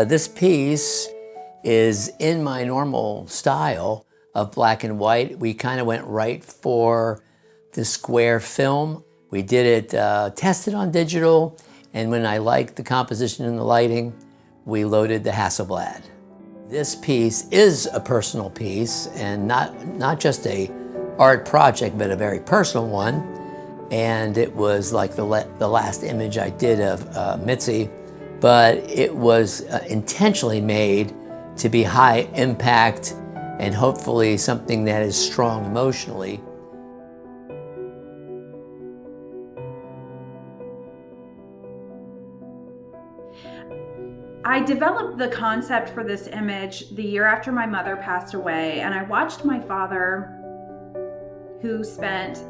this piece is in my normal style of black and white. We kind of went right for the square film. We did it, tested on digital, and when I liked the composition and the lighting, we loaded the Hasselblad. This piece is a personal piece, and not just a art project, but a very personal one. And it was like the last image I did of Mitzi, but it was intentionally made to be high impact and hopefully something that is strong emotionally. I developed the concept for this image the year after my mother passed away, and I watched my father, who spent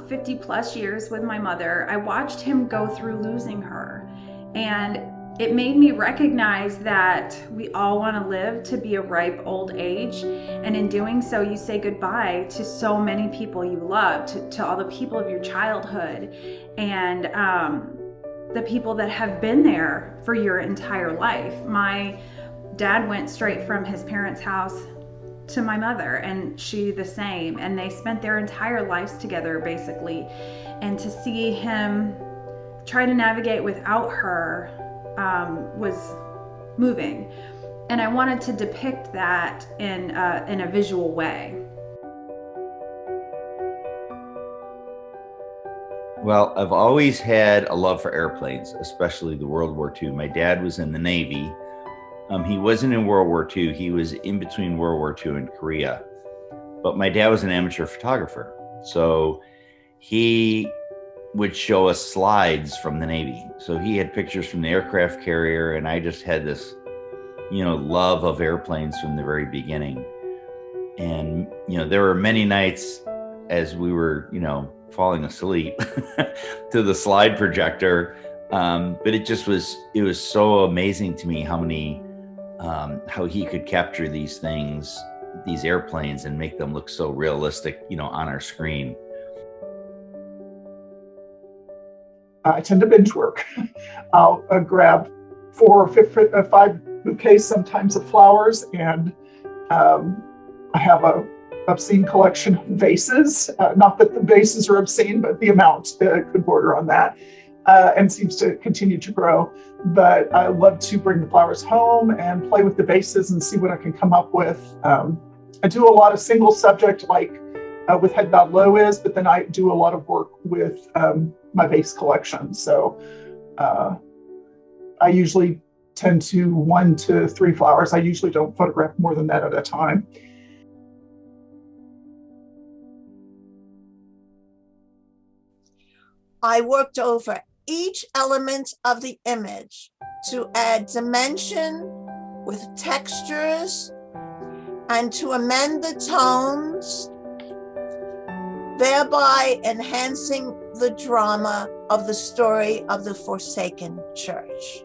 50 plus years with my mother. I watched him go through losing her, and it made me recognize that we all want to live to be a ripe old age, and in doing so you say goodbye to so many people you love, to all the people of your childhood, and the people that have been there for your entire life. My dad went straight from his parents' house to my mother, and she the same, and they spent their entire lives together basically, and to see him try to navigate without her was moving, and I wanted to depict that in a visual way. Well, I've always had a love for airplanes, especially the World War II. My dad was in the Navy. He wasn't in World War II. He was in between World War II and Korea. But my dad was an amateur photographer. So he would show us slides from the Navy. So he had pictures from the aircraft carrier, and I just had this, love of airplanes from the very beginning. And, there were many nights as we were, falling asleep to the slide projector. But it was so amazing to me how he could capture these things, these airplanes, and make them look so realistic, on our screen. I tend to binge work. I'll grab 4 or 5 bouquets sometimes of flowers, and I have a obscene collection of vases. Not that the vases are obscene, but the amount could border on that, and seems to continue to grow. But I love to bring the flowers home and play with the vases and see what I can come up with. I do a lot of single subject, like with Head Bowed Low is, but then I do a lot of work with my vase collection. So I usually tend to 1 to 3 flowers. I usually don't photograph more than that at a time. I worked over each element of the image to add dimension with textures and to amend the tones, thereby enhancing the drama of the story of the Forsaken Church.